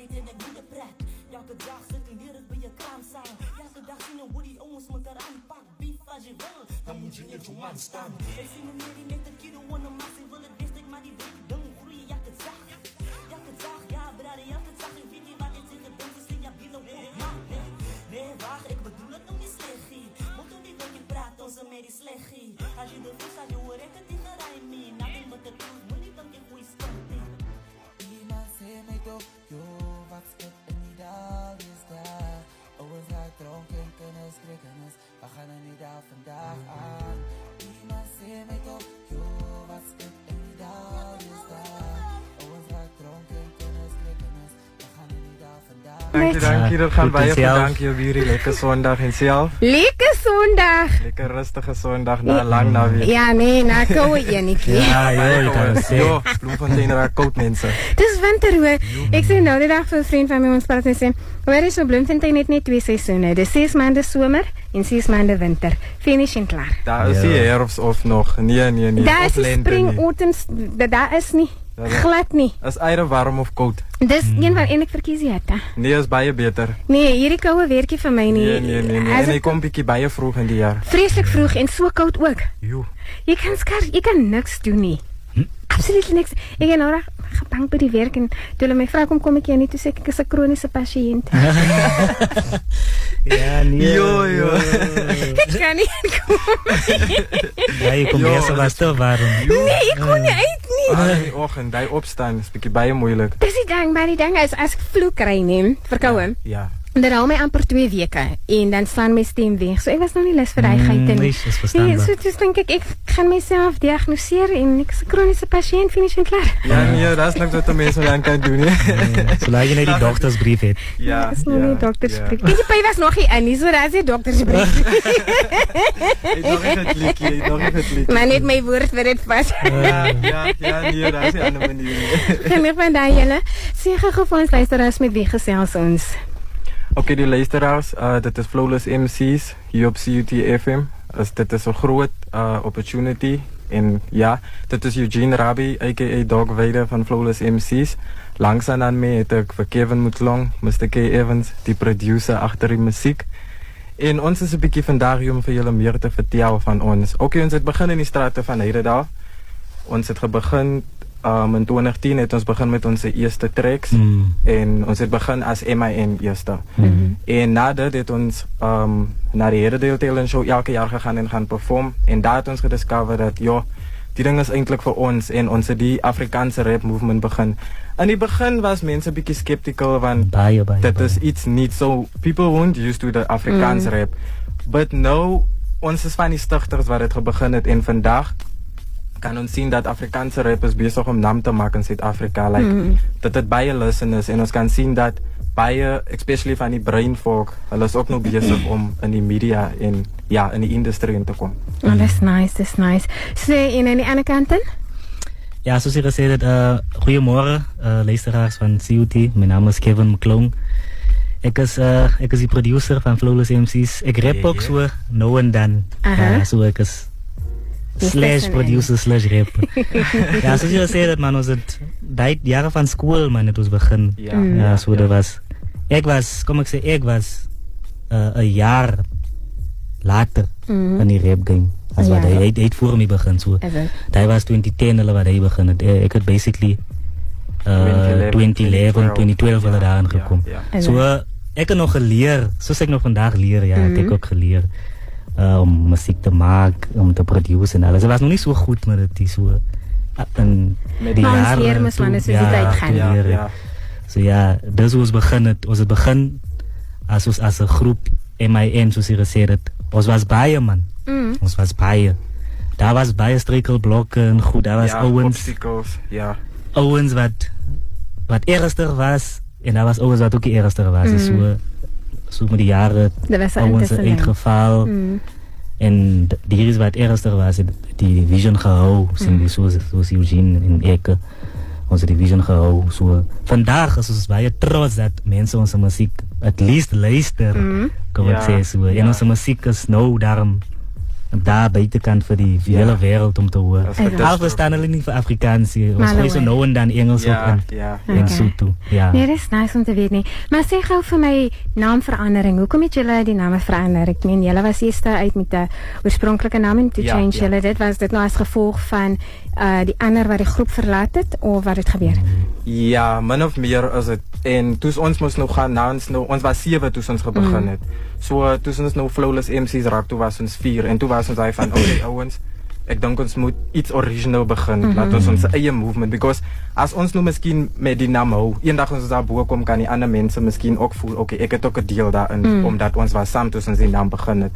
weet en ek moet pret. Elke dag sit en leer het by je kraamzaal. Elke dag zien hoe die ouwens met haar aanpak. Beef als je wil, dan moet je niet zo man staan. Ik zie me meer die net een kilo aan de mas. Ik wil het best, ik maar die weg doen. Groeien elke dag. Elke dag, ja brade, elke dag. Ik weet niet wat ik zeg, het doen. Ze zeggen, ja, binnen op man. Nee, wacht, ik bedoel het nog niet slecht. Moet u niet denken, praat onze met die slecht. Als je de vis aan je hoor, ik het tegen rijmie. Nothing but the truth, moet niet denken, hoe is het? Iemand zei mij toch, yo, wat skip in die dag is daar. Owens gaat dronken, kennis, krikkennis. We gaan er niet daar vandaag aan. Iemand zei mij toch, yo, wat skip in die dag is daar. Owens gaat dronken, kennis, krikkennis. We gaan er niet daar vandaag aan. Dankie, dat gaan wij even danken jullie. Lekker zondag in zelf. Lekker zondag. Lekker rustige zondag na lang naweek. Ja, nee, na koude enetjie. Ja, joh, dat is Jo, Bloemfontein raak koud mensen. Dis winter hoor. Ek sê nou die dag vir 'n vriend van my ons praat en sê, "Hoor is so Bloemfontein het net 2 seisoene. Dis 6 maande somer en 6 maande winter. Finish en klaar." Daar is die herfst of nog. Nee. Daar Of is lente spring, nie. autumn, daar is nie. Glad nie. Is eieren warm of koud? Dis een wat ek verkies het. Nee, is baie beter. Nee, hierdie koue werkie vir my nie. Nee. As En ek ik kom bietjie baie vroeg in die jaar. vreeslik vroeg en so koud ook. Jo. Jy kan niks doen nie. Absoluut niks. Ek het nou reg gebank by die werk en toe hulle my vra kom ek hier nie toe sê ek is 'n kroniese pasiënt. Ja, nee. Jo. Ek kan nie kom. Ja, je komt Jo, eerst al wat te warm. Nee, ek kon nie uit nie. In die oggend, die opstaan is bietjie baie moeilik. Dis die ding, maar die ding is as ek vloek kry neem, verkoue. Ja. Dit hou my amper 2 weke en dan slaan my stem weg. So ek was nou nie lus vir daai geite nie. Nee, is verstaanbaar. Nee, so dis dink ek gaan myself diagnoseer en ek is 'n kroniese pasiënt, finish en klaar. Ja, nee, dat is niks wat de mensen aan kan doen. Zolang je net die doktersbrief hebt. Ja. Dis nog nie doktersbrief. Die by was nog nie in nie, so daar is die doktersbrief. Nog het liedjie. Maar net my woord vir dit vas. Ja, nee, dat is die ander manier. Genoeg van daai julle. Sê gou vir ons luisteraars met wie gesels ons. Oké, die luisteraars, dit is Flawless MC's hier op CUT FM. Dit is een groot opportunity. En ja, dit is Eugene Rabi, a.k.a. Dog Weide van Flawless MC's. Langzaam aan mij het ik voor Kevin Mutlong, Mr. K. Evans, die producer achter die muziek. En ons is een beetje vandaag hier om voor jullie meer te vertellen van ons. Oké, ons het begin in die straten van Heidedaal. Ons het begin in 2010 het ons begin met onze eerste tracks. En ons het begin als MIN eerste. En nadat het ons naar de Heidedaal Talent Show elke jaar gegaan en gaan performen. En daar het ons gediscovered dat, joh, die ding is eindelijk voor ons. En onze die Afrikaanse rap movement begin. In die begin was mensen een beetje skeptical van, dat is iets niet zo, people weren't used to the Afrikaanse rap. But now, ons is van die stichters waar het begin het. En vandaag kan ons zien dat Afrikaanse rappers bezig om naam te maken in Zuid-Afrika. Dat het baie listeners en ons kan zien dat baie, especially van die brainfolk, hulle is ook nog bezig om in die media en ja, in die industrie in te komen. Oh, that's nice. So, en aan die ander kant dan? Ja, zoals je gezegd hebt, goedemorgen luisteraars van CUT. Mijn naam is Kevin Mutlong. Ik is die producer van Flawless MC's. Ik rap ook zo, nou en dan. Zo ik is slash producer slash rapper. Ja, zoals je gezegd hebt, man, was het die jaren van school, man, het was begin. Ja, zo dat was. Ik was een jaar later in die rap game. Als wat hij het voor me begin, zo. Hij was 2010 hulle wat hij begin. Ik had basically 2011, 2012 hulle daar aangekomen. Zo, ik heb nog geleerd, zoals ik nog vandaag leer, ja, ik heb ook geleerd. Om muziek te maken, om te produceren en alles. Ze was nog niet zo goed met het, die zo. Met die jaren toen, ja. So ja, dus was het begin als een groep MIN, zoals je gezegd hebt. Ons was baie, man. Ons was baie. Daar was baie strekelblokken, goed, daar was Owens. Ja. Owens wat ernstig was, en daar was Owens wat ook ernstig was. Dus zo met die jaren, Owens een geval. En hier is wat ernstig was, die vision gehouden, zoals Eugene en Eke. Onze division gehouden. So. Vandaag is ons baie trots dat mensen onze muziek het liefst luisteren. Kom ik zeggen zo. En onze muziek is nou daarom daar buitenkant vir die hele wêreld om te hoor. Al verstaan hulle nie vir Afrikaans nie. Ons gooi so nou en dan Engels ook in. En so toe. Ja. Nee, dis nice om te weet nie. Maar sê gou vir my naamverandering. Hoekom het julle die name verander? Ek meen julle was eers uit met 'n oorspronklike naam en toe change julle dit. Was dit nou as gevolg van die ander wat die groep verlaat het of wat het gebeur? Ja, min of meer is dit. En toe ons moes nou gaan na ons was 7 toe ons begin het. So toe ons nou Flawless MC's raak, toe was ons 4 en toe was ons van ouens, ek dink ons moet iets original begin, laat ons eie movement, because as ons nou miskien met die naam hou, eendag ons daar bo kom kan die ander mense miskien ook voel, okay, ek het ook 'n deel daarin, omdat ons was saam toe ons die naam begin het.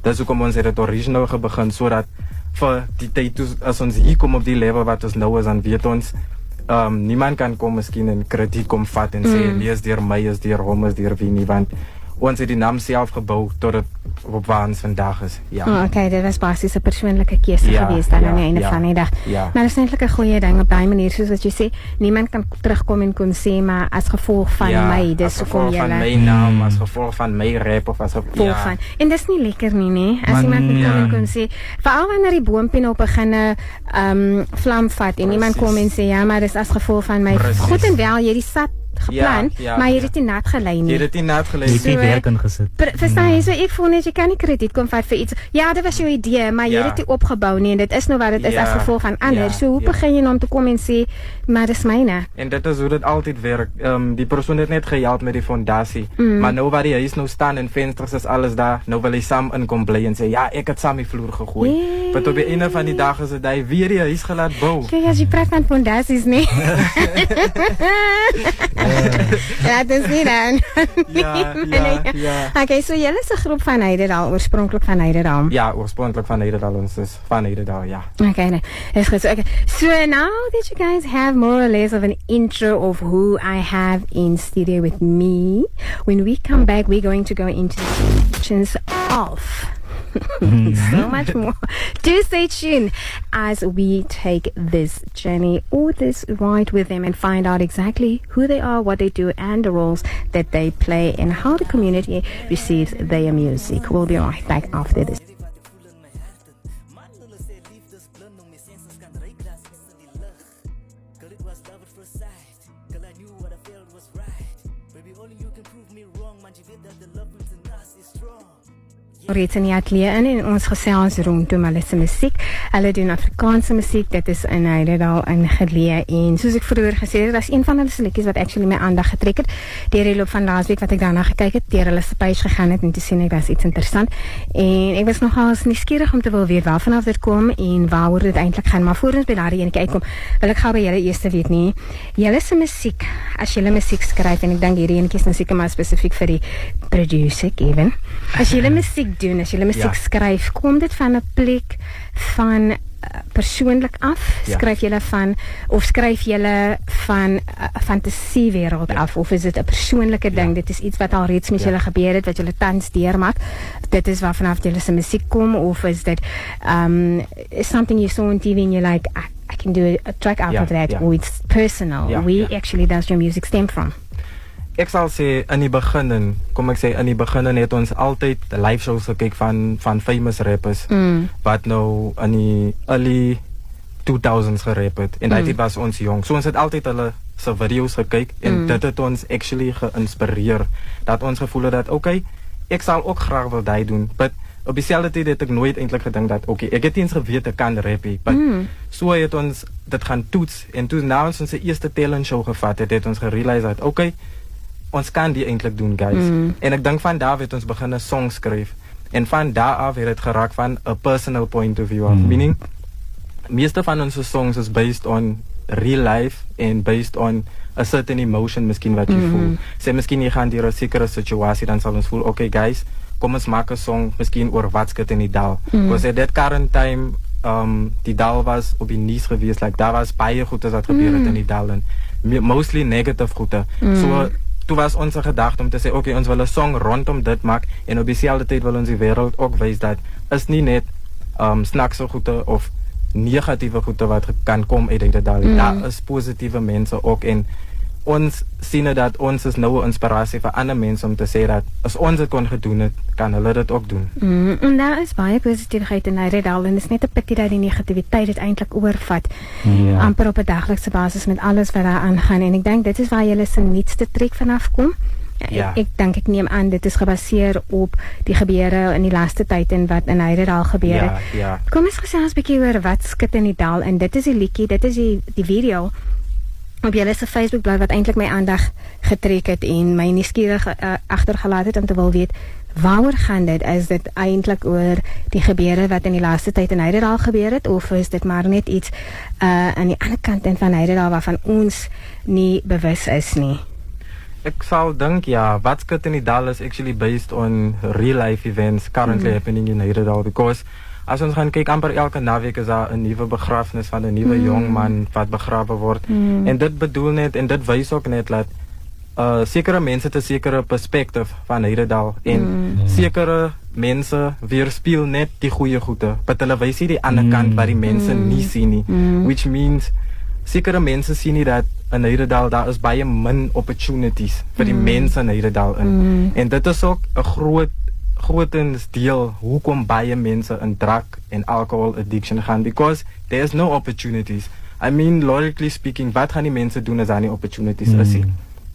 Dis hoekom ons het original begin, sodat vir die tyd as ons hier kom op die level wat ons nou is, dan weet ons niemand kan kom miskien en krediet kom vat en sê nie is deur my, is deur hom, is deur wie nie, want ons het die naam self gebou tot dit op waar ons vandag is. Ja. Okay, dit was basies 'n persoonlike keuse geweest aan die einde van die dag. Ja. Maar dit is eintlik 'n goeie ding op daai manier, soos wat jy sê, niemand kan terugkom en kon sê maar as gevolg van my, dis hoekom jy van my naam, as gevolg van my rap of as gevolg van. En dis nie lekker nie, as iemand kom en kon sê, veral wanneer die boompie op begin vlam vat en iemand kom en sê ja, maar dis as gevolg van my. Goed en wel, jy die sat geplan, maar jy het dit nie nat gelei nie. Jy het dit nie nat gelei. Jy het nie werk ingesit. Verstaan jy, so ek voel net jy kan nie krediet kom vat vir iets. Ja, dit was jou idee, maar jy het dit nie opgebou nie en dit is nou wat dit is as gevolg van ander. So hoe begin jy nou om te kom en sê, maar dis myne? En dit is hoe dit altyd werk. Die persoon het net gehelp met die fondasie, maar nou waar die huis nou staan en vensters is alles daar, nou wil hy saam inkom bly en sê, ja, ek het saam die vloer gegooi. Want op die einde van die dag is dit hy weer die huis gelaat bou. Kijk, as jy praat van fondasies nie. Ja, dis nie dan. Ja. Okay, so julle is 'n groep van Heidedal, oorspronklik van Heidedal. Ja, oorspronklik van Heidedal, ons is van Heidedal, ja. Okay, nee. Is goed. Okay. So now that you guys have more or less of an intro of who I have in studio with me, when we come back, we're going to go into the questions of so much more. Do stay tuned as we take this journey or this ride with them and find out exactly who they are, what they do, and the roles that they play and how the community receives their music. We'll be right back after this. Reeds in die atelier in en ons gesels rondom hulle se musiek. Hulle doen Afrikaanse musiek. Dit is in Heidedal ingeleë en soos ek vroeër gesê het, was een van hulle se liedjies wat actually my aandag getrek het. Deur die loop van laasweek wat ek daarna gekyk het, deur hulle se page gegaan het en te sien ek was iets interessant. En ek was nogal nuuskierig om te wil weet waarvan af dit kom en waaroor dit eintlik gaan. Maar voor ons by daardie enetjie uitkom, wil ek gou by julle eers weet nie. Julle se musiek, as julle musiek skryf en ek dink hierdie enetjie is nou seker maar spesifiek vir die producer Kevin. As julle musiek doen, as jy musiek skryf, kom dit van 'n plek van persoonlik af? Skryf jy van of skryf jy van 'n fantasiewêreld af of is dit 'n persoonlike ding? Dit is iets wat al reeds met julle gebeur het wat julle tans deurmaak. Dit is waarvan julle se musiek kom of is dit something you saw on TV and you're like I can do a track out of that or it's personal. Where actually does your music stem from? Ek sal sê in die begin, het ons altyd live shows gekyk van famous rappers wat nou in die early 2000s gerap het en dit was ons jong. So ons het altyd hulle se video's gekyk en dit het ons actually geïnspireer dat ons gevoel het dat okay, ek sal ook graag wil dit doen, but op dieselfde tyd het ek nooit eintlik gedink dat okay, ek het eens geweet ek kan rap, but so het ons dit gaan toets en toe na ons se eerste talent show gevat het ons gerealiseer dat okay, ons kan die eintlik doen, guys. En ek dink van daar het ons begin 'n song skryf. En van daar af het dit geraak van 'n personal point of view. Meaning, meeste van ons songs is based on real life and based on a certain emotion miskien wat jy voel. Sê miskien jy gaan deur 'n sekere situasie, dan sal ons voel, okay guys, kom ons maak 'n song miskien oor wat skit in die dal. Was at that current time, die dal was op die nuus gewees, like daar was baie goeie wat gebeur het in die dal en mostly negative goeie. So toe was onze gedagte om te sê, okay, ons wil 'n song rondom dit maak en op dieselfde tyd wil ons die wêreld ook wys dat is nie net snaakse goeie of negatiewe goeie wat kan kom uit dit daar. Daar is positiewe mense ook en ons sien dat ons is nou 'n inspirasie vir ander mense om te sê dat as ons dit kon gedoen het, kan hulle dit ook doen. En daar is baie positiwiteit in Nairedal en dit is net 'n bietjie dat die negativiteit dit eintlik oorvat. Amper op 'n daglikse basis met alles wat daar aangaan en ek dink dit is waar julle se nuutste trek vanaf kom. Ja. Ek neem aan dit is gebaseer op die gebeure in die laaste tyd en wat in Nairedal gebeur het. Ja. Kom ons gesels 'n bietjie oor wat skit in die dal en dit is die liedjie, dit is die video op julle se Facebookblad wat eintlik my aandag getrek het en my nuuskierig agtergelaat het om te wil weet waaroor gaan dit? Is dit eintlik oor die gebeure wat in die laaste tyd in Nairedal gebeur het of is dit maar net iets aan die ander kant van Nairedal waarvan ons nie bewus is nie? Ek sal dink wat skit in die dal is actually based on real life events currently happening in Nairedal because as ons gaan kyk amper elke naweek is daar 'n nuwe begrafnis van 'n nuwe jong man wat begrawe word en dit bedoel net en dit wys ook net dat sekere mense het 'n sekere perspektief van Nairedal en sekere mense weerspieël net die goeie goede, but hulle wys nie die ander kant wat die mense nie sien nie, which means sekere mense sien nie dat in Nairedal daar is baie min opportunities vir die mense in Nairedal in. En dit is ook 'n grootens deel hoekom baie mense in drug en alcohol addiction gaan because there is no opportunities. I mean logically speaking, wat gaan die mense doen as daar nie opportunities is nie?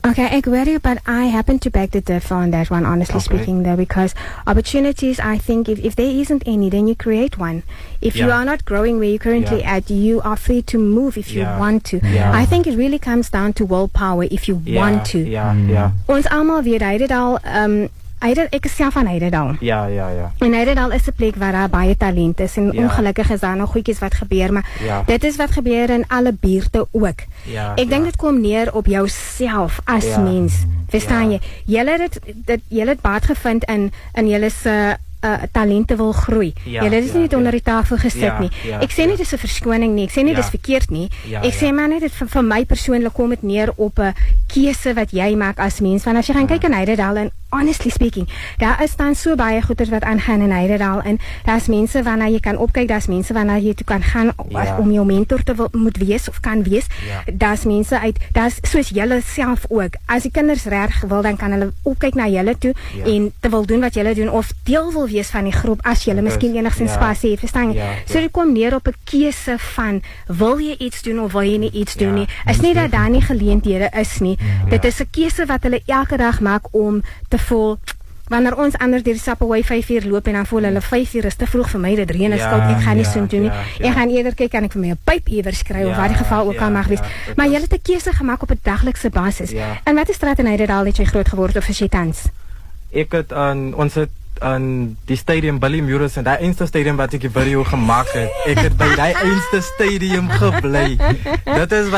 Okay, ek worry, but I happen to beg the differ on that one, honestly speaking, though, because opportunities, I think, if there isn't any, then you create one. If you are not growing where you're currently at, you are free to move if you want to. I think it really comes down to willpower if you want to. Ons almal weet Nairedal, ek is self van Nairedal. Ja. En Nairedal is 'n plek waar daar baie talent is en ongelukkig is daar nog goedjies wat gebeur, maar dit is wat gebeur in alle buurte ook. Ek dink dit kom neer op jouself as mens. Verstaan jy? Julle het baat gevind in julle se talente wil groei. Julle is nie onder die tafel gesit nie. Ek sê nie dis 'n verskoning nie. Ek sê nie dis verkeerd nie. Ek sê maar net dit vir my persoonlik kom dit neer op 'n keuse wat jy maak as mens. Want as jy gaan kyk in Nairedal en honestly speaking, daar is dan so baie goeders wat aangaan in Nairedal en daar's mense waarna jy kan opkyk, daar's mense waarna jy toe kan gaan om jou mentor te moet wees of kan wees. Daar's mense daar's soos julle self ook. As die kinders reg wil, dan kan hulle opkyk na julle toe en te wil doen wat julle doen of deel wil wees van die groep as julle miskien enigstens spasie het, verstaan jy? So dit kom neer op 'n keuse van wil jy iets doen of wil jy nie iets doen nie. Is nie dat daar nie geleenthede is nie. Dit is 'n keuse wat hulle elke dag maak om te voel wanneer ons anders deur die Subway 5 uur loop en dan voel hulle 5 uur is te vroeg vir my, dit reën is koud, ek gaan nie so doen nie. Ek gaan eerder kyk kan ek vir my 'n pyp iewers kry of wat die geval ook al mag wees. Maar jy het 'n keuse gemaak op 'n daglikse basis. En watter straat in Nairedal het jy groot geword of is jy tans? Ek het ons het aan die stadium Billy Murus en daai eenste stadium wat ek die video gemaak het. Ek het by daai eenste stadium gebly. Dit is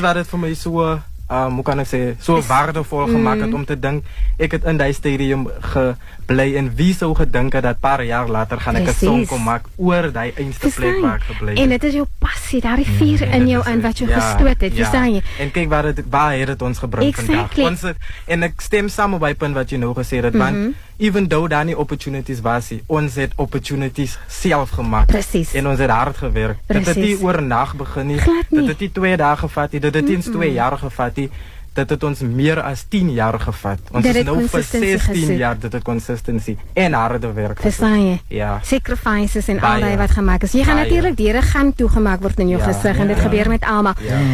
wat dit vir my so hoe kan ek sê, so waardevol gemaak het om te dink ek het in daai stadium gebly en wie sou gedink het dat paar jaar later gaan ek 'n song kom maak oor daai eenste plek waar ek gebly het. En dit is jou passie, daai vuur in jou in wat jou gestoot het, verstaan jy? En kyk waar het dit ons gebring vandag. Ons het, en ek stem saam op by punt wat jy nou gesê het, want even though daar nie opportunities was nie, ons het opportunities self gemaak. Precies. En ons het hard gewerk. Dit het nie oornag begin nie. Dit het nie 2 dae gevat nie. Dit het nie 2 jaar gevat nie. Dit het ons meer as 10 jaar gevat. Ons is nou vir 16 jaar dit het consistency en harde werk. Verstaan jy? Ja. Sacrifices en al die wat gemaak is. Jy gaan natuurlik deure gaan toegemaak word in jou gesig en dit gebeur met almal.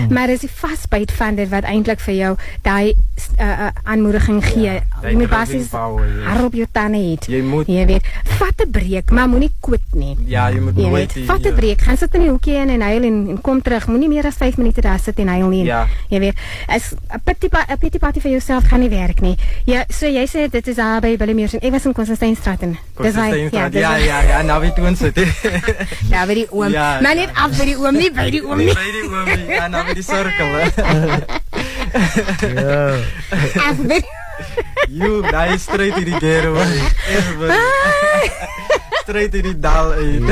Maar dis die vasbyt van dit wat eintlik vir jou daai aanmoediging gee. Jy moet basies hard op jou tande hê. Jy weet, vat 'n breek, maar moenie quit nie. Ja, jy moet nooit. Vat 'n breek, gaan sit in die hoekie en huil en kom terug. Moenie meer as 5 minute daar sit en huil nie. Jy weet, as 'n pity party vir jouself gaan nie werk nie. Ja, so jy sê dit is daar by Billy Murus en ek was in Constantijnstraat en dis ja, nou weet ons dit. Ja, by die oom. Maar net af by die oom, nie by die oom nie. By die oom nie. Ja, nou by die sirkel. Af by You, daai straight in die deur hoor. Straight in die dal uit.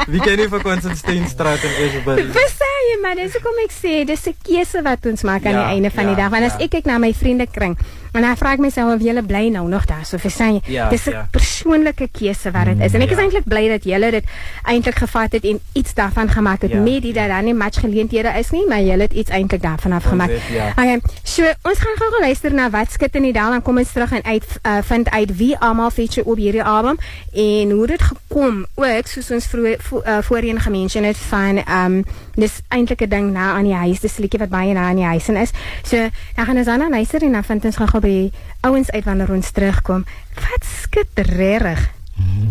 Wie ken nie vir Constantijnstraat en Esbury? Verstaan jy, maar dis hoekom ek sê, dis 'n keuse wat ons maak aan die einde van die dag. Want as ek kyk na my vriendekring, en dan vra ek myself of julle bly nou nog daar, so verstaan jy, dis 'n persoonlike keuse wat dit is. En ek is eintlik bly dat julle dit eintlik gevat het en iets daarvan gemaak het, met die dat daar nie match geleenthede is nie, maar julle het iets eintlik daarvan afgemaak. Okay, so ons gaan gou luister na wat skit in die dal, dan kom ons terug en vind uit wie almal feature op hierdie album en hoe dit gekom ook, soos ons voorheen gemention het van dis eintlik 'n ding na aan die huis, dis 'n liedjie wat baie na aan die huis is. So dan gaan ons dan luister en dan vind ons gou by die ouens uit wanneer ons terugkom. Wat skit regtig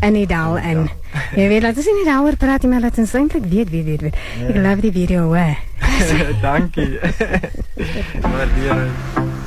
in die dal in? Jy weet, laat ons nie daaroor praat nie, maar laat ons eintlik weet. Ek love die video, hoor. Dankie. Waardeer.